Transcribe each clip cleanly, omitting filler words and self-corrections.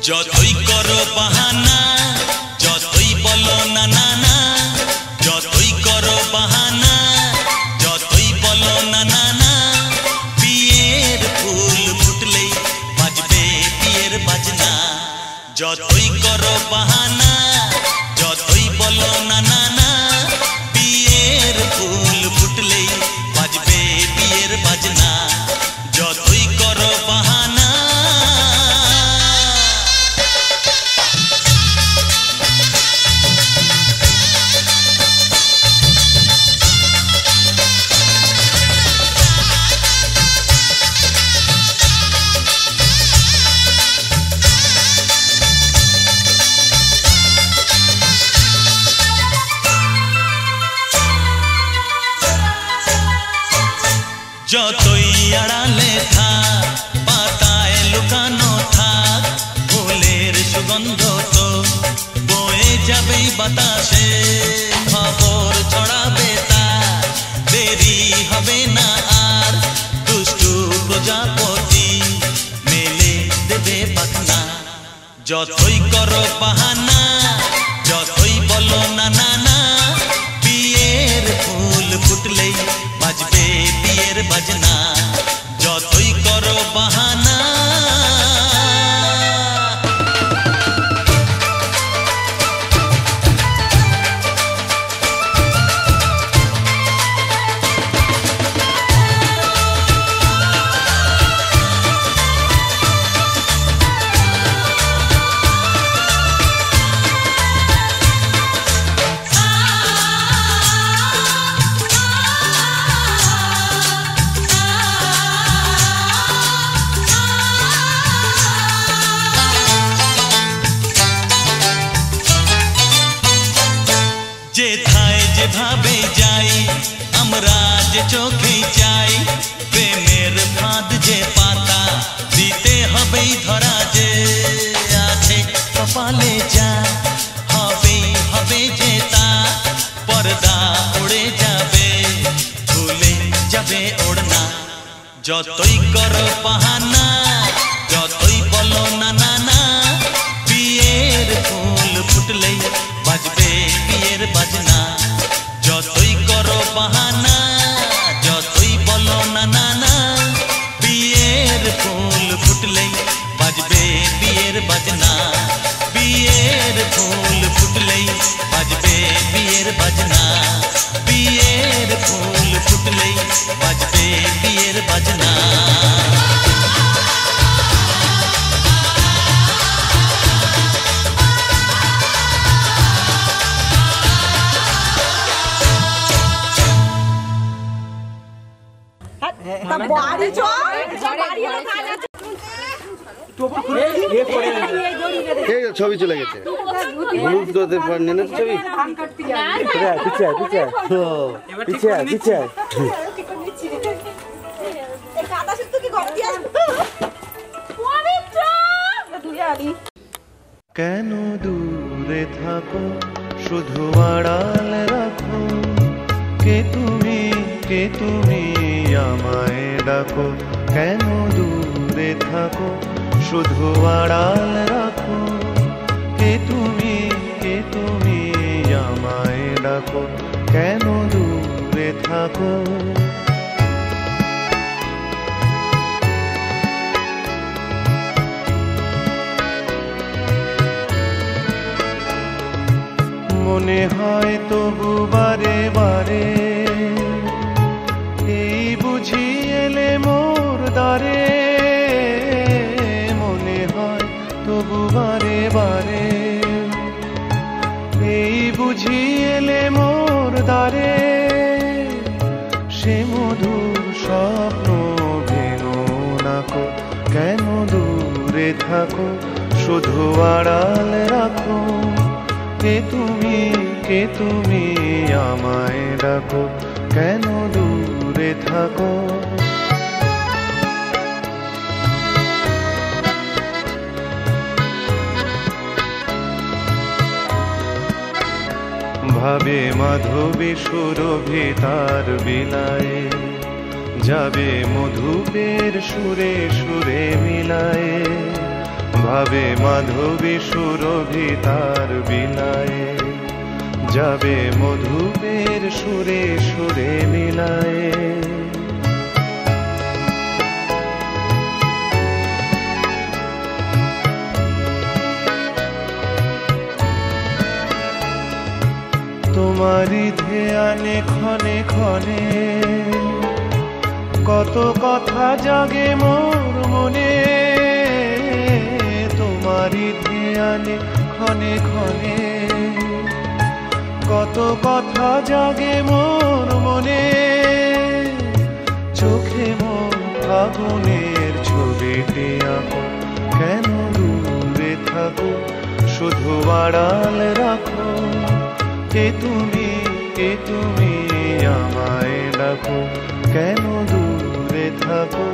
যতই করো বাহানা, যতই বলো না না না, যতই করো বাহানা, যতই বলো না না না, বিয়ের ফুল ফুটলেই বাজবে বিয়ের বাজনা। যতই করো বাহানা, যতই বলো না না না, বিয়ের ফুল ফুটলেই বাজবে বিয়ের বাজনা। যতই করো বাহানা। যতই আড়ালে থাক, পাতায় লুকানো থাক, ফুলের সুগন্ধ তো বয়ে যাবেই বাতাসে। খবর ছড়াবে তার, দেরি হবে না আর, দুষ্টু প্রজাপতি মেলে দেবে পাখনা। যতই করো বাহানা, যতই বলো না না না, বিয়ের ফুল ফুটলেই বাজবে বিয়ের বাজনা। যতই করো বাহানা। যেথায় যেভাবে যাই আমরা যে চোখেই চাই, প্রেমের ফাঁদ যে পাতা দিতে হবেই ধরা। যে আছে কপালে যা হবেই হবে যে তা, পর্দা উড়ে যাবে ভুলে যাবে ওড়না। যতই করো বাহানা, যতই বলো না না না, বিয়ের ফুল ফুটলেই বাজবে বিয়ের বাজনা। যতই করো বাহানা, যতই বলো না না না, বিয়ের ফুল ফুটলেই বাজবে বিয়ের বাজনা। বিয়ের ফুল ফুটলেই বাজবে বিয়ের বাজনা। বিয়ের ফুল ফুটলেই বাজবে বিয়ের বাজনা। ছবি চলে গেছে, হলুদ ছবি কেন দূরে থাকো, শুধু আড়াল রাখো, কে তুমি আমায় ডাকো। কেন দূরে থাকো, শুধু আড়াল রাখো, কে তুমি আমায় ডাকো। কেন দূরে থাকো। মনে হয় তবু বারে বারে, এই বুঝি এলে মোর দ্বারে। মনে হয় তবু বারে বারে, এই বুঝি এলে মোর দ্বারে। সে মধুর স্বপ্ন ভেঙো নাকো, কেন দূরে থাকো, শুধু আড়াল রাখো, কে তুমি আমায় ডাকো। কেন দূরে থাকো। ভাবে মাধবী সুরভিতার বিলায়ে, যাবে মধুপের সুরে সুরে মিলায়ে। ভাবে মাধবী সুরভি তার বিলায়ে, যাবে মধুপের সুরে সুরে মিলায়ে। তোমারি ধ্যানে ক্ষণে ক্ষণে কত কথা জাগে মোর মনে, তোমারি ধ্যানে ক্ষণে ক্ষণে কত কথা জাগে মোর মনে। চোখে মোর ফাগুনের ছবিটি আঁকো, কেন দূরে থাকো শুধু আড়াল রাখো। কে তুমি আমায় ডাকো, কেন দূরে থাকো।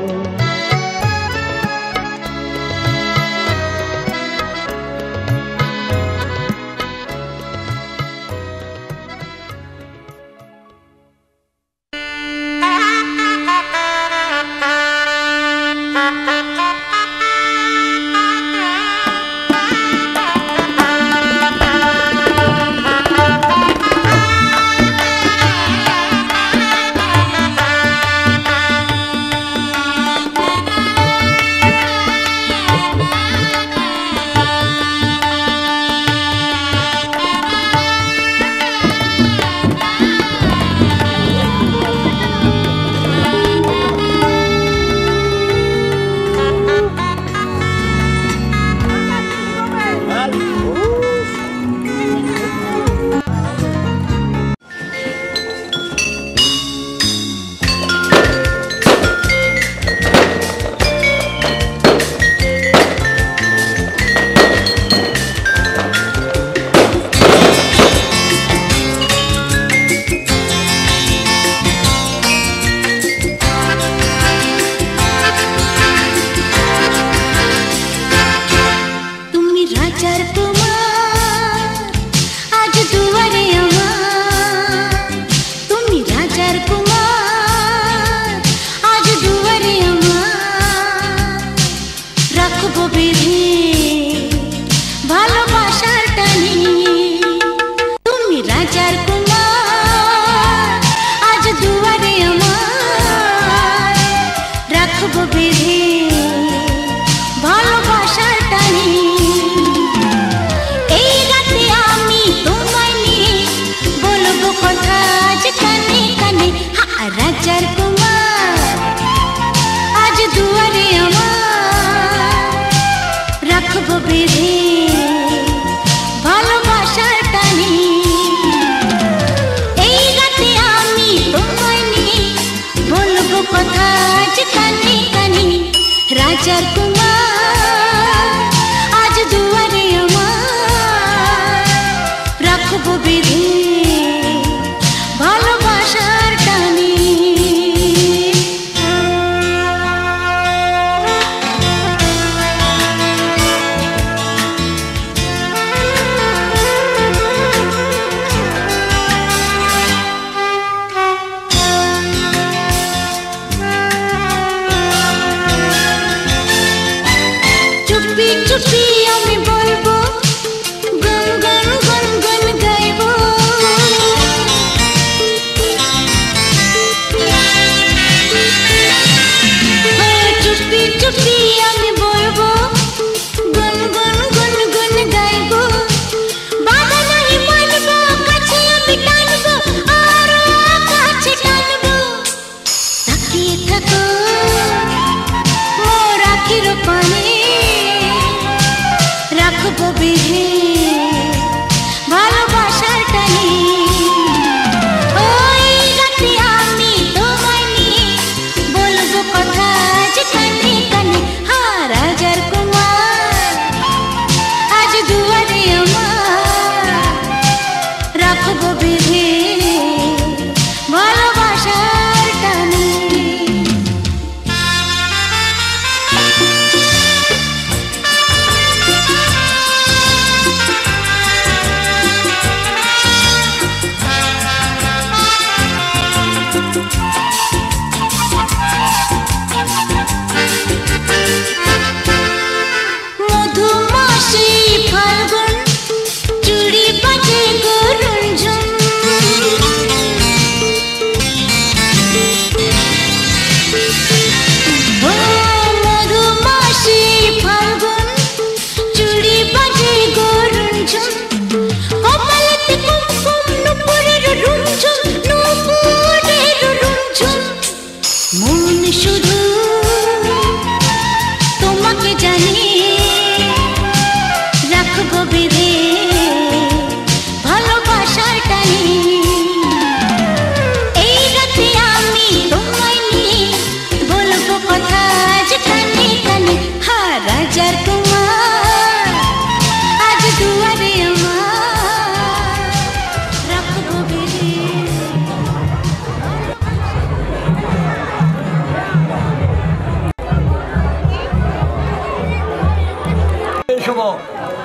কেশব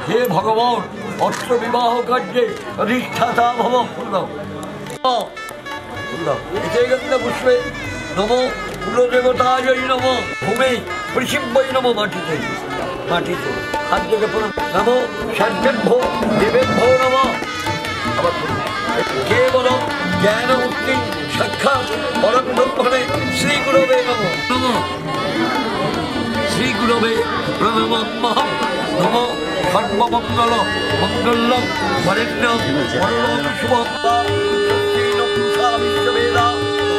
হে ভগবান অষ্ট বিবাহ কার্যে অধিষ্ঠাতা ভব পুষ্পে নম কুলদেবতায় নম ভূমে পৃথিব্যৈ নম মাটিতে মাটিতে হাত থেকে নম সর্বেভ্যো দেবেভ্যো নম কেবল জ্ঞান মুক্তি সাক্ষাৎ পরম ব্রহ্মণে শ্রী গুরবে নম নম শ্রী গুরবে প্রণমাম্যহম নম সর্বমঙ্গল মঙ্গলম বরেণ্যম পরলোক শুভম ষষ্ঠীনম বিশ্ববেদা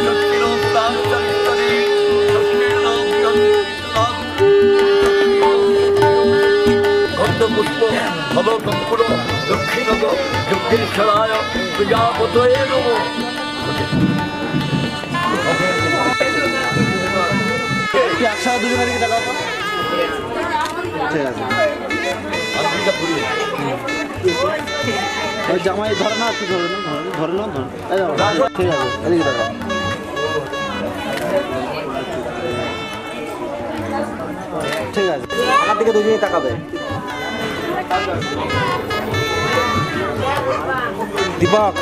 ষষ্ঠীনম তামচরিত্তরে ষষ্ঠীনম গন্ধপুষ্প ফলকঙ্কুল দক্ষিণগ যজ্ঞেশ্বরায় প্রজাপতয়ে নম একসাথে দুজনের দিকে টাকা ঠিক আছে ওই জামাই ধরে না একটু ধরে না ধরে না ঠিক আছে এদিকে টাকা ঠিক আছে আমার দিকে দুজনেই তাকাবে দীপক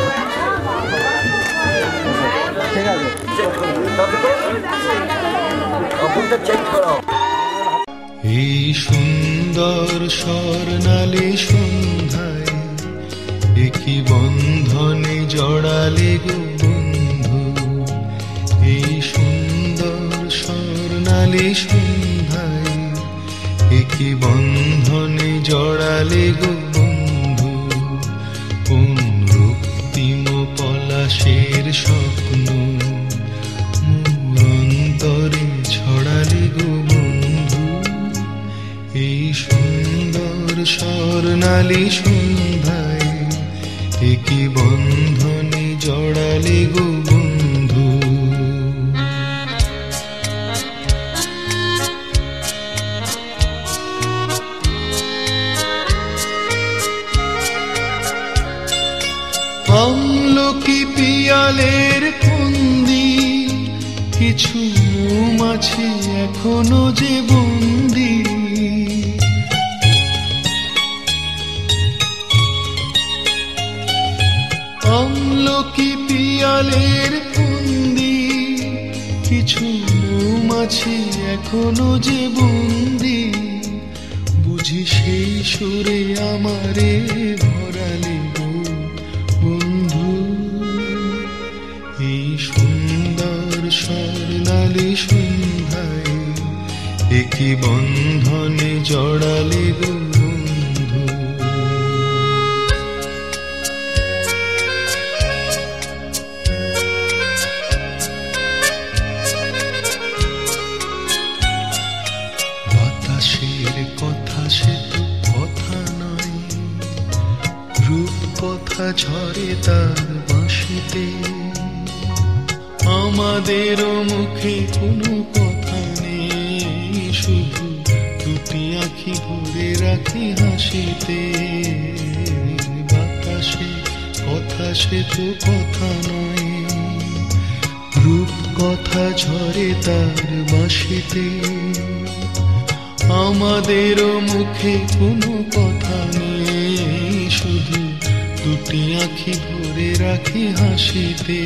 ঠিক আছে এই সুন্দর স্বর্ণালী সন্ধ্যায় একই বন্ধনে জড়ালে গো বন্ধু এই সুন্দর স্বর্ণালী সন্ধ্যায় একই বন্ধনে জড়ালে গো বন্ধু কোন রক্তিম পলাশের স্বপ্ন মোর অন্তরে ছড়ালে গো বন্ধু এই সুন্দর স্বর্ণালী সন্ধ্যায় একই বন্ধনে জড়ালে গো বন্ধু আমলকি পিয়ালের ফন্দি কিছু মৌমাছি এখনো যে বন্দি আমলকি পিয়ালের ফন্দি কিছু মৌমাছি এখনো যে বন্দি বুঝি সেই সুরে আমারে ভরালে গো বন্ধু এই সুন্দর স্বর্ণালী সন্ধ্যায় একই বন্ধনে জড়ালে গো বন্ধু বাতাসের কথা সে তো কথা নয় রূপ কথা ঝরে তার বাঁশিতে আমাদেরও মুখে কোনো কথা নেই শুধু দুটি আঁখি ভরে রাখি হাসিতে বাতাসে কথা সে তো কথা নয় রূপ কথা ঝরে তার বাঁশিতে আমাদেরও মুখে কোনো কথা নেই শুধু দুটি আঁখি ভরে রাখি হাসিতে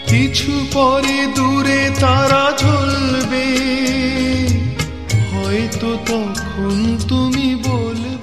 কিছু পরে দূরে তারা ঝলবে হয়তো তখন তুমি বলবে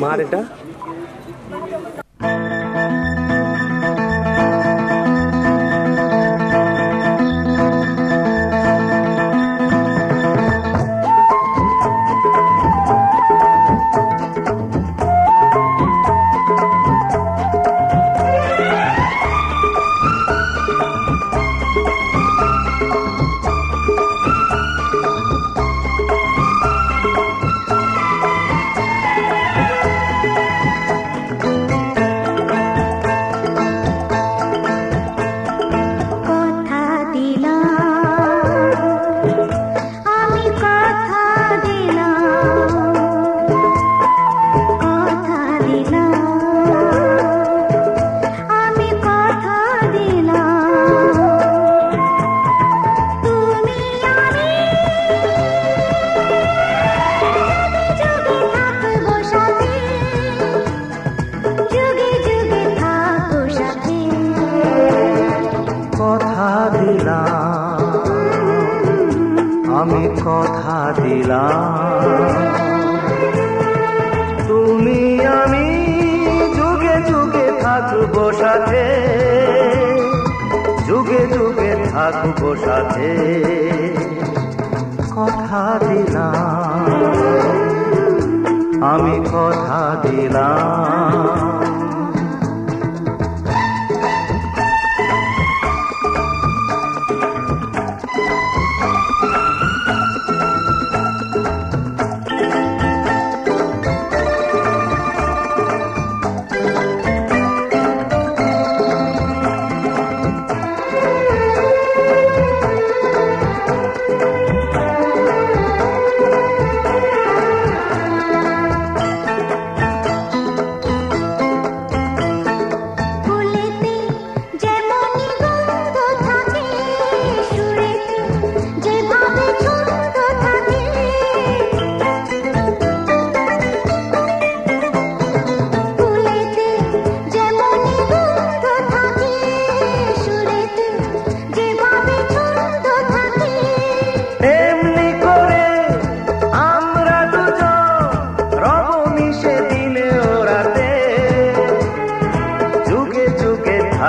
মার এটা আমি কথা দিলাম তুমি আমি যুগে যুগে থাকবো সাথে যুগে যুগে থাকবো সাথে কথা দিলাম আমি কথা দিলাম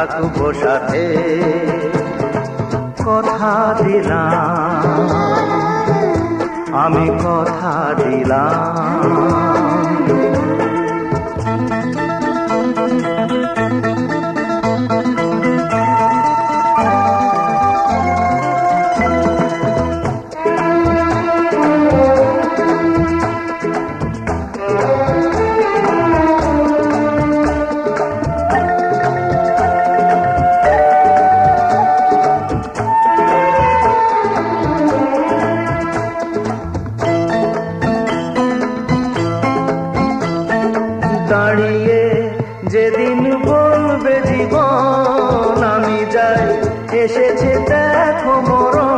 থাকবো সাথে কথা দিলাম আমি কথা দিলাম দাঁড়িয়ে যেদিন বলবে জীবন আমি যাই এসেছে দেখো মরণ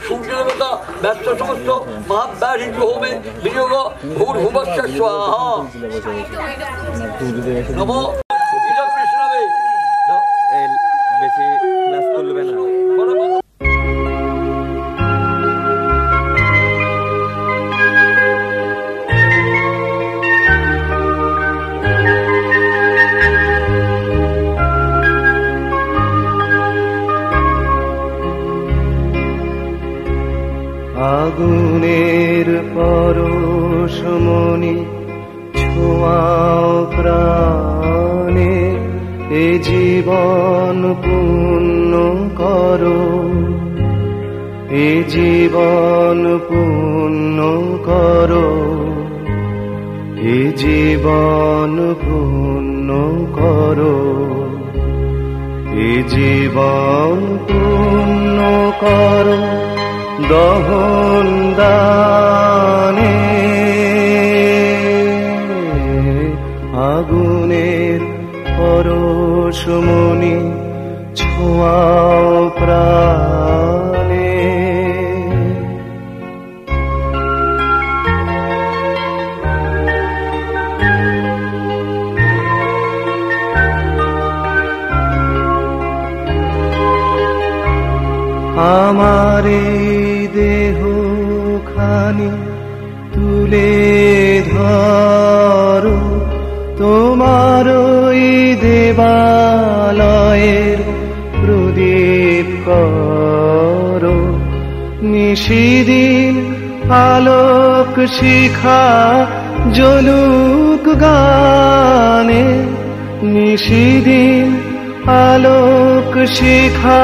সূর্যদেবতা ব্যস্ত সমস্ত মহাব্যাহী হোমে বিনিয়োগ ভূর্ভুবস্য স্বাহা নমো বেশি ক্লাস করবে না আগুনের পরশমণি ছোঁয়াও প্রাণে, এ জীবন পূর্ণ করো, এ জীবন পূর্ণ করো, এ জীবন পূর্ণ করো, এ জীবন পূর্ণ করো দহন দানে। আগুনের পরশমণি ছোঁয়াও প্রাণে। আমার দেহ খানি তুলে ধরো, তোমার দেবালয়ের প্রদীপ করো। নিশিদিন আলোক শিখা জ্বলুক গানে, নিশিদিন আলোক শিখা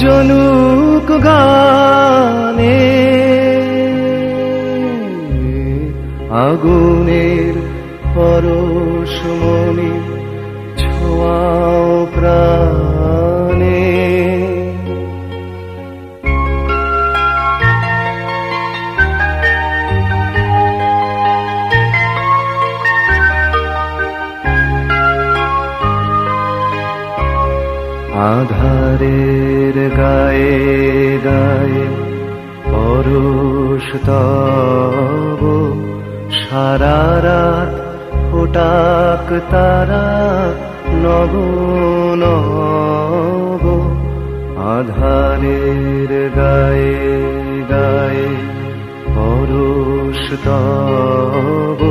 জ্বলুক গানে। আগুনের পরশমণি ছোঁয়াও প্রাণে। আধারের গায়ে গায়ে পরশ তব, সারা রাত ফোটাক তারা নব নব। আধারের গায়ে গায়ে পরশ তব,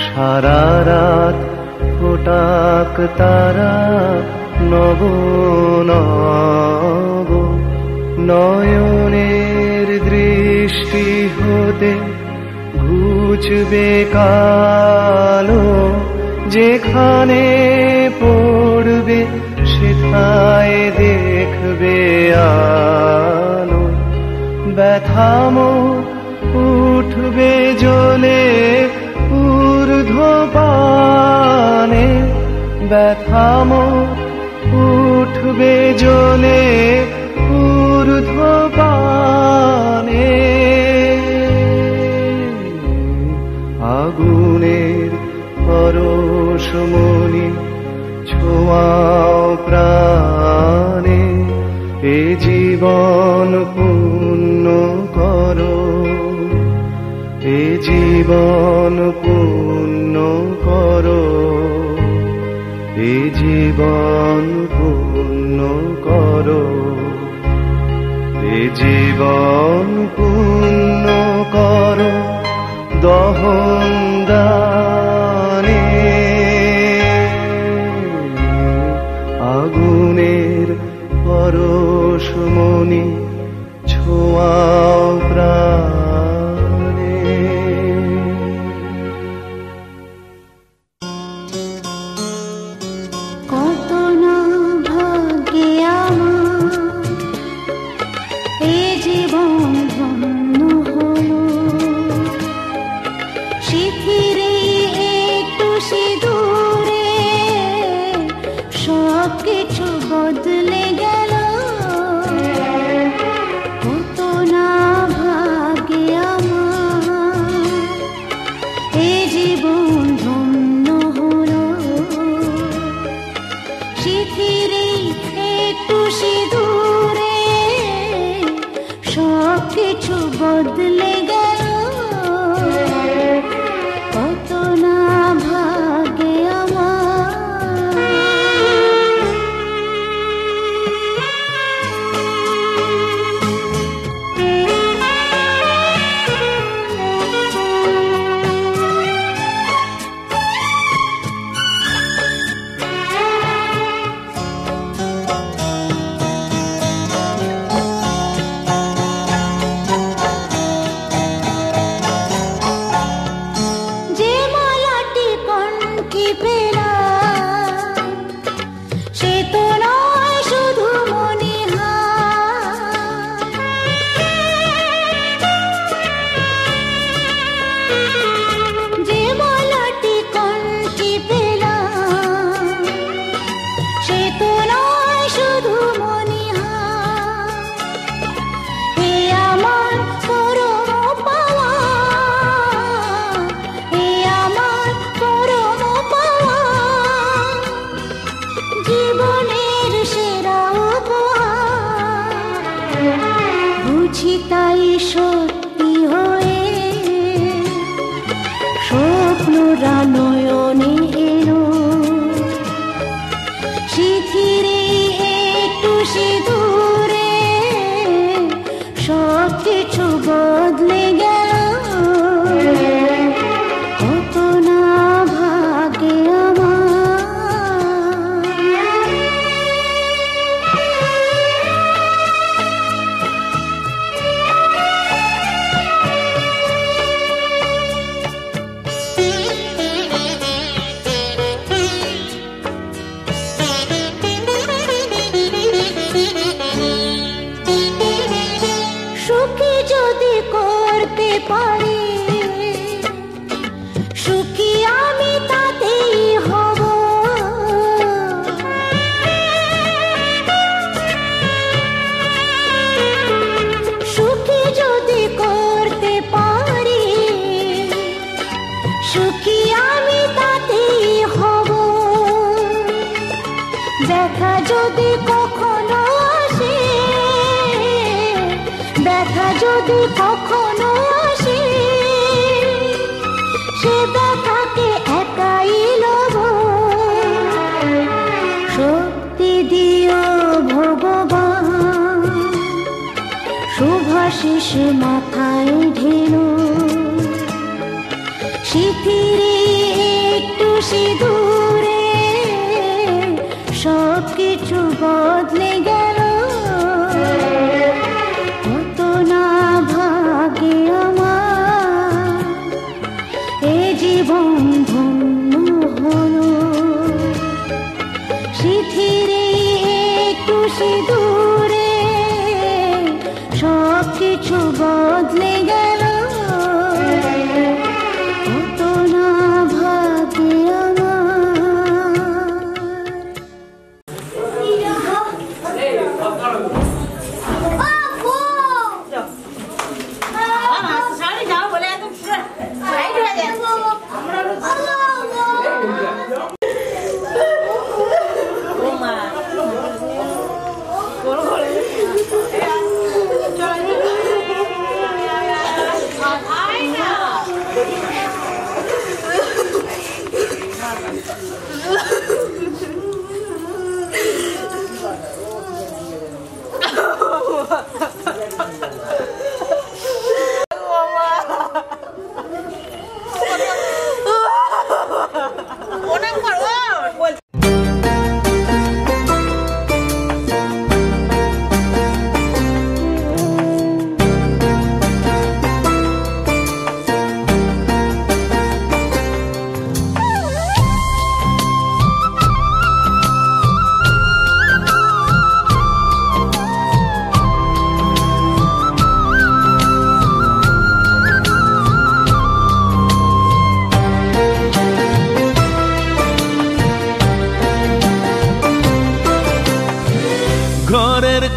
সারা রাত ফোটাক তারা নব নব। নয়নের দৃষ্টি হতে ঘুচবে কালো, যেখানে পড়বে সেথায় দেখবে আলো। ব্যথামো উঠবে জ্বলে ঊর্ধ্বপানে, ব্যথামো উঠবে জ্বলে ঊর্ধ্বপানে। আগুনের পরশমণি ছোঁয়াও প্রাণে, এ জীবন পূর্ণ করো, এ জীবন পূর্ণ করো, এ জীবন পূর্ণ করো, এ জীবন পূর্ণ করো দহন দানে। আগুনের পরশমণি ছোঁয়াও প্রাণে। কত না ভাগ্যে আমার এ জীবন ধন্য হলো, সে ব্যথা যদি কখনো আসে, ব্যথা যদি কখনো আসে, সে ব্যথাকে একাই লব। শক্তি দিও ভগবান, শুভাশিস মাথায় ঢেলো, শিথিরে একটু সিঁদুরে সব কিছু বদলে গেল। কত না ভাগে আমার এ জীবন ধন্য হলো, শিথিরে একটু সিঁদুরে সব কিছু বদলে গেল। কত না ভাগে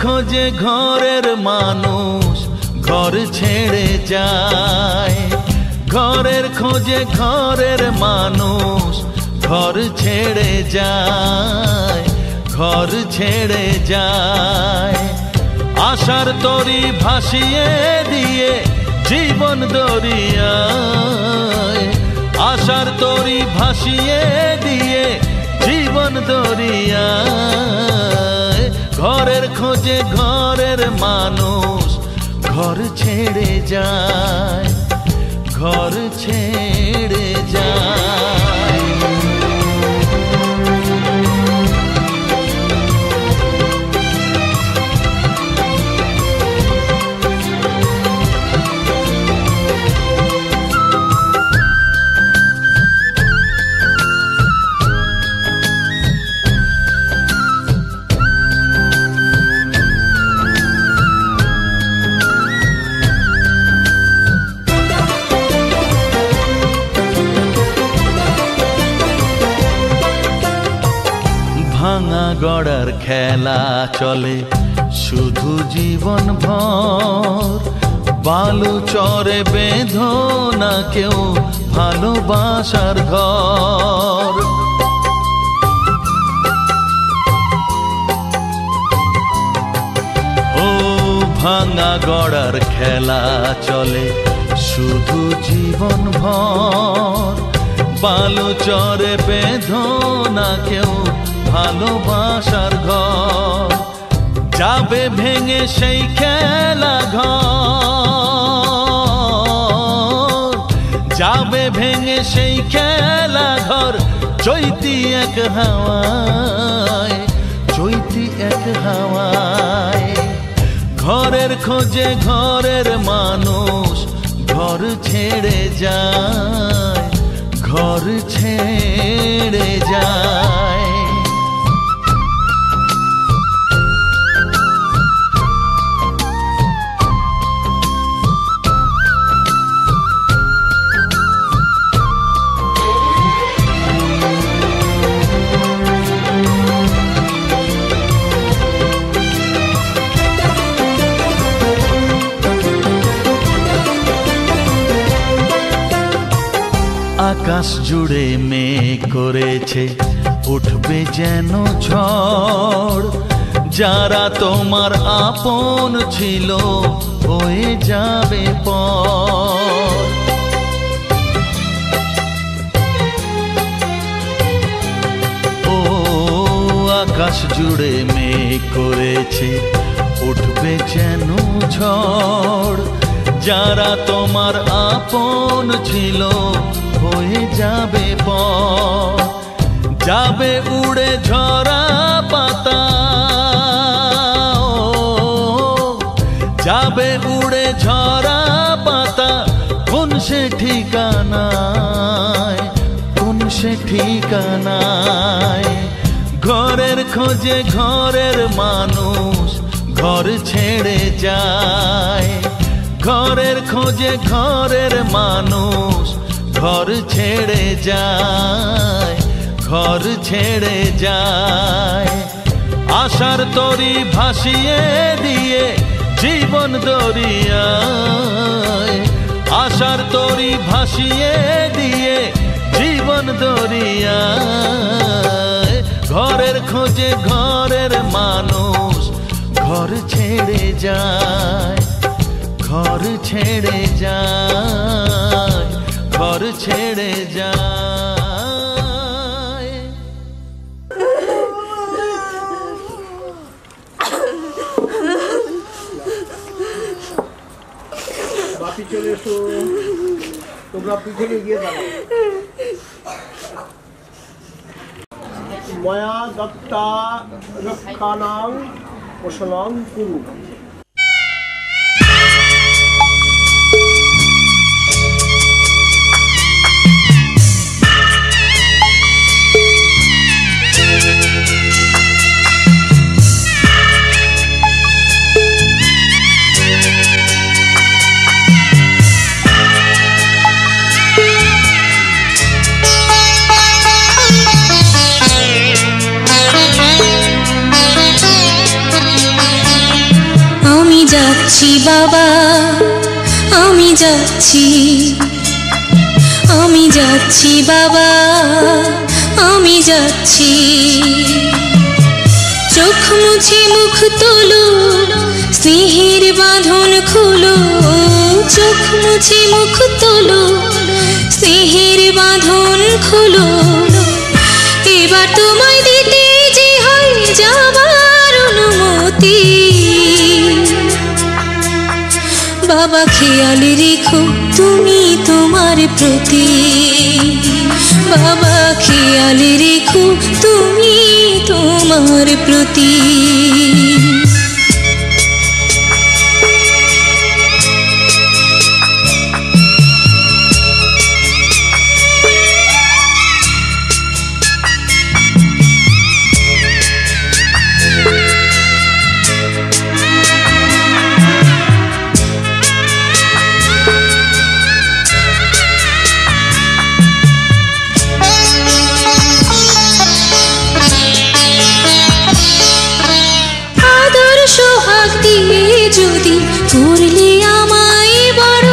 খোঁজে ঘরের মানুষ ঘর ছেড়ে যায়, ঘরের খোঁজে ঘরের মানুষ ঘর ছেড়ে যায়, ঘর ছেড়ে যায়। আশার তরি ভাসিয়ে দিয়ে জীবন দরিয়ায়, আশার তরি ভাসিয়ে দিয়ে জীবন দরিয়ায়। ঘরের খোঁজে ঘরের মানুষ ঘর ছেড়ে যায়, ঘর ছেড়ে যায়। ভাঙা গড়ার খেলা চলে শুধু জীবন ভর, বালু চরে বেঁধো না কেউ ভালোবাসার ঘর। ও ভাঙা গড়ার খেলা চলে শুধু জীবন ভর, বালু চরে বেঁধো না কেউ ভালোবাসার ঘর। যাবে ভেঙে সেই খেলা ঘর, যাবে ভেঙে সেই খেলা ঘর। চৈতি এক হাওয়ায়, চৈতি এক হাওয়ায়। ঘরের খোঁজে ঘরের মানুষ ঘর ছেড়ে যায়, ঘর ছেড়ে যায়। আকাশ জুড়ে মেঘ করেছে উঠবে যেন ঝড়, যারা তোমার আপন ছিল হয়ে যাবে পর। ও আকাশ জুড়ে মেঘ করেছে, উঠবে যেন ঝড়, যারা তোমার আপন ছিল হয়ে যাবে পর। যাবে উড়ে ঝরা পাতা, যাবে উড়ে ঝরা পাতা, কোন সে ঠিকানায়, কোন সে ঠিকানায়। ঘরের খোঁজে ঘরের মানুষ ঘর ছেড়ে যায়, ঘরের খোঁজে ঘরের মানুষ ঘর ছেড়ে যায়, ঘর ছেড়ে যায়। আশার তরি ভাসিয়ে দিয়ে জীবন দরিয়ায়, আশার তরি ভাসিয়ে দিয়ে জীবন দরিয়ায়। ঘরের খোঁজে ঘরের মানুষ ঘর ছেড়ে যায়, ঘর ছেড়ে যায়, ঘর ছেড়ে যায়। বাপি চলে এসো, তোমরা পিছনে গিয়ে দাঁড়াও। ময়া দত্তা রক্ষানাং পোষণাং কুরু। যাচ্ছি বাবা, আমি যাচ্ছি, আমি যাচ্ছি বাবা, আমি যাচ্ছি। চোখ মুছে মুখ তোলো, স্নেহের বাঁধন খুলো, চোখ মুছে মুখ তোলো, স্নেহের বাঁধন খুলো। এবার তোমায় দিতে যে হয় যাবার অনুমতি। বাবা খেয়াল রেখো তুমি তোমার প্রতি, বাবা খেয়াল রেখো তুমি তোমার প্রতি। যদি করলে আমায় বড়,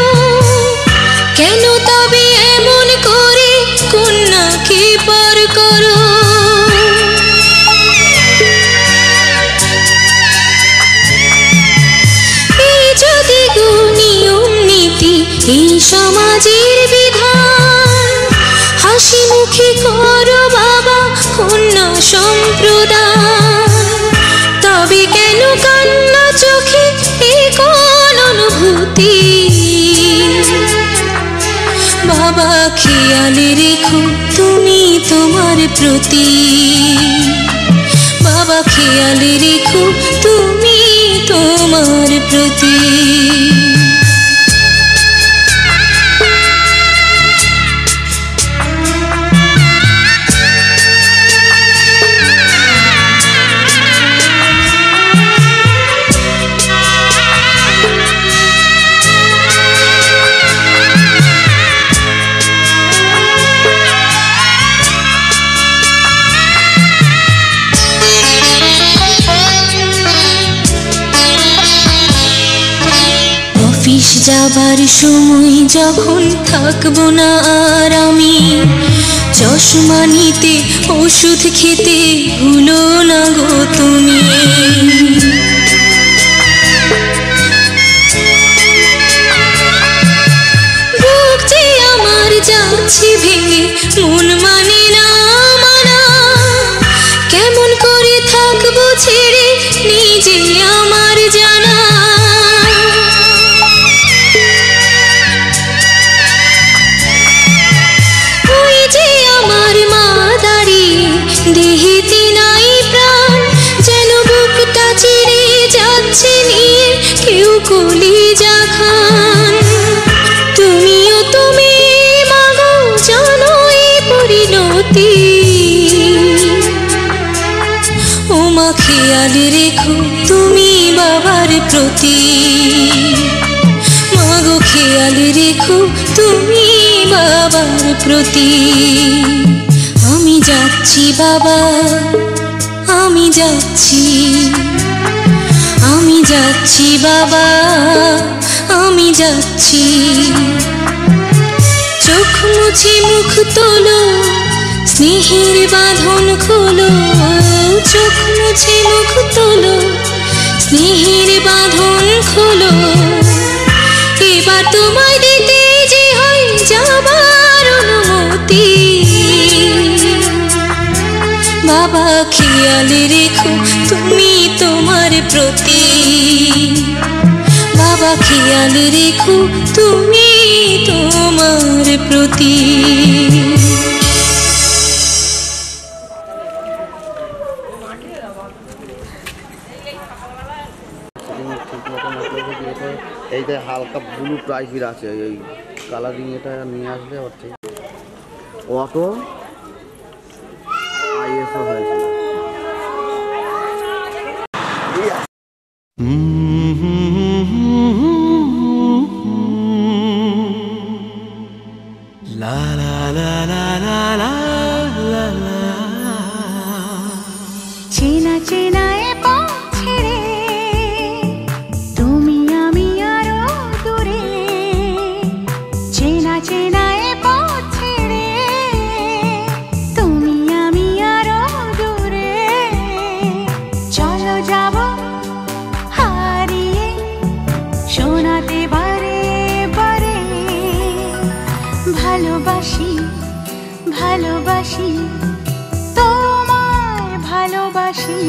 কেন তবে এমন করে কন্যাকে পর করো। এই যদি নিয়ম নীতি, এই সমাজের বিধান, হাসি মুখে করো বাবা কন্যা সম্প্রদান। তবে কেন কান্না চোখে কোন অনুভূতি। বাবা খেয়াল রেখো তুমি তোমার প্রতি, বাবা খেয়াল রেখো তুমি তোমার প্রতি। যাবার সময় যখন থাকবো না আর আমি, চশমা নিতে ওষুধ খেতে ভুলো না গো তুমি। বুক যে আমার যাচ্ছে ভেঙে, মন মানে না মানা, কেমন করে থাকবো ছেড়ে নিজে আমার জানা। ওই যে আমার মা দাঁড়িয়ে, দেহেতে নাই প্রাণ, যেন বুকটা চিরে যাচ্ছে নিয়ে কেউ কলিজা খান। তুমিও তুমি মাগো জানো এই পরিণতি, ও মা খেয়াল রেখো তুমি বাবার প্রতি, মাগো খেয়াল রেখো তুমি বাবার প্রতি। আমি যাচ্ছি বাবা, আমি যাচ্ছি, আমি যাচ্ছি বাবা, আমি যাচ্ছি। চোখ মুছে মুখ তোলো, স্নেহের বাঁধন খোলো, চোখ মুছে মুখ তোলো, স্নেহের বাঁধন খোলো। এবার তোমায় দিতে যে হয় যাবার অনুমতি, বাবা খেয়াল রেখো তুমি তোমার প্রতি, বাবা খেয়াল রেখো তুমি তোমার প্রতি। এইটা হালকা ব্লু টাইপের আছে, এই কালারিং এটা নিয়ে আসলে আবার ঠিক। অটো আইএসও হয়েছিল। La la la la la la la la। চেনা চেনা এ পথ ছেড়ে তুমি আমি আরো দূরে, চেনা চেনা এ পথ ছেড়ে তুমি আমি আরো দূরে। চলো যাব হারিয়ে শোনাতে বারে বারে, ভালোবাসি ভালোবাসি তোমায় ভালোবাসি।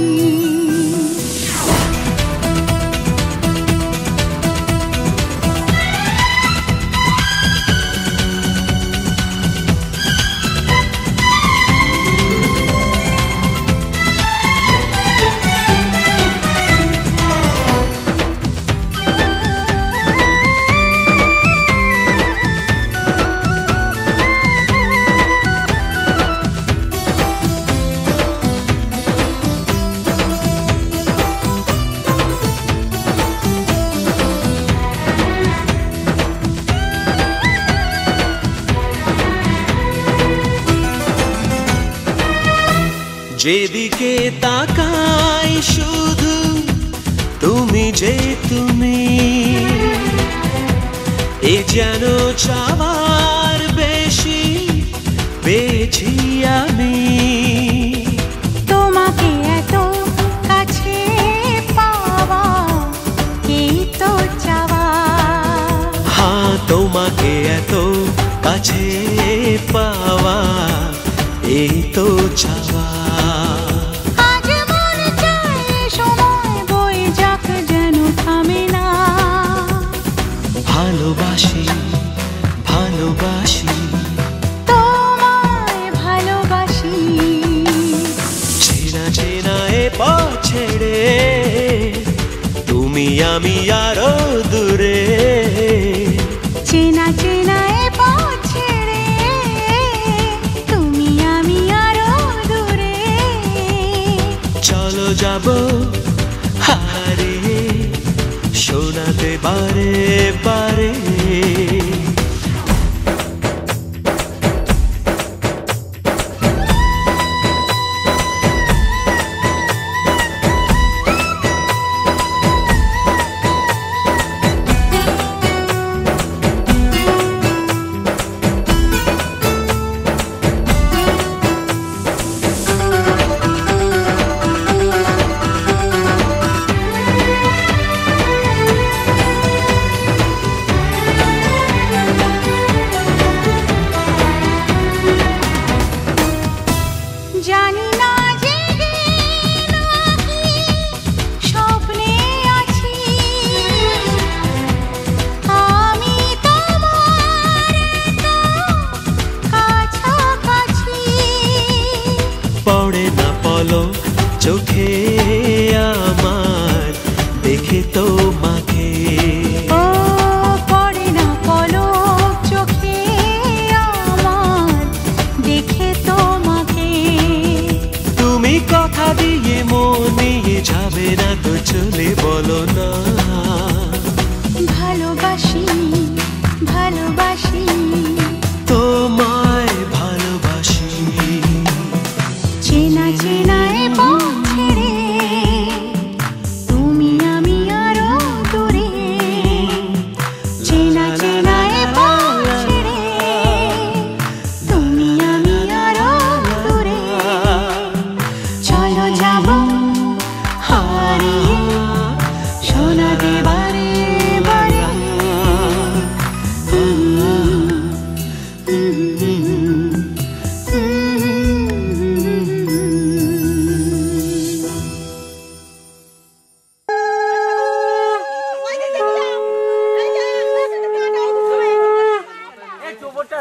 যেদিকে তাকাই শুধু তুমি যে তুমি, এ যেন চাওয়ার বেশি পেয়েছি আমি। তোমাকে এত কাছে পাওয়া এই তো চাওয়া, হ্যাঁ তোমাকে এত কাছে পাওয়া এই তো চাওয়া। আজ মনে চায় সময় বয়ে যাক যেন থামে না। ভালোবাসি ভালোবাসি তোমায় ভালোবাসি, চেনা চেনা এ পথ ছেড়ে তুমি আমি আরো দূরে। চেনা চেনা এ পথ ছেড়ে তুমি আমি আরো দূরে। চলো যাব হারিয়ে শোনাতে বারে বারে।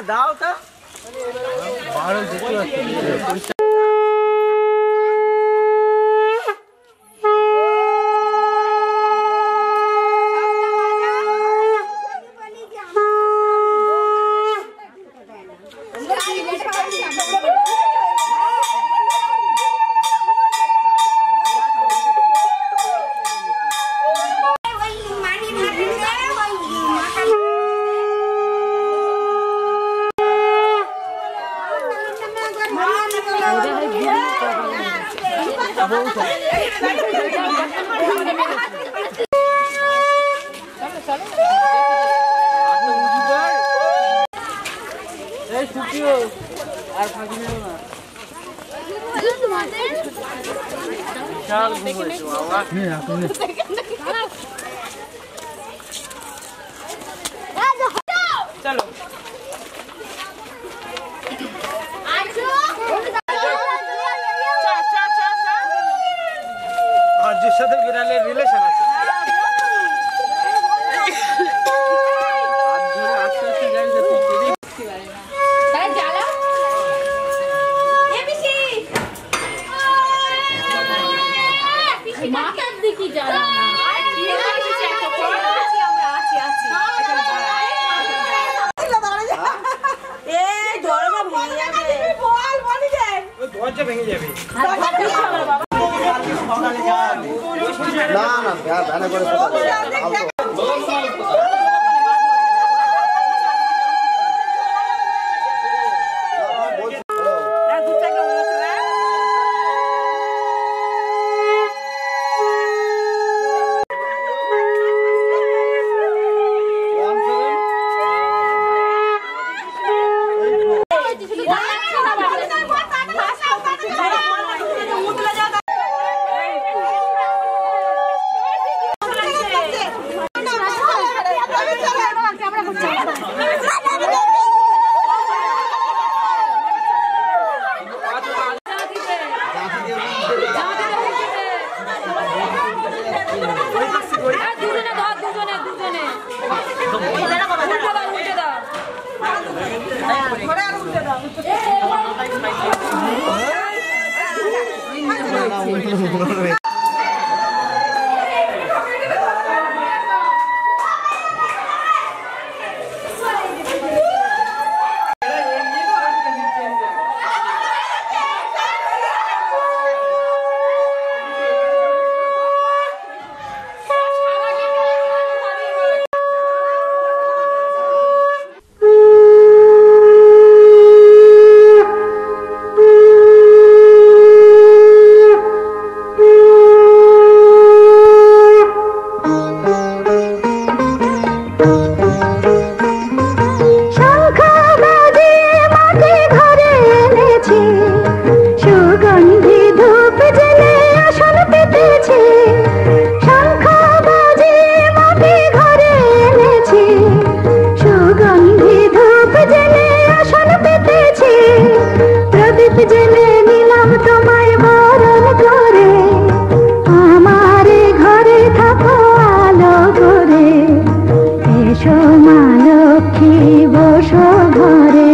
দাও তা চলো আজের সাথে বিড়ালের রিলেশন আছে দরজা ভেঙে যাবে না না ভ্যানে করে এসো মা লক্ষ্মী বসো ঘরে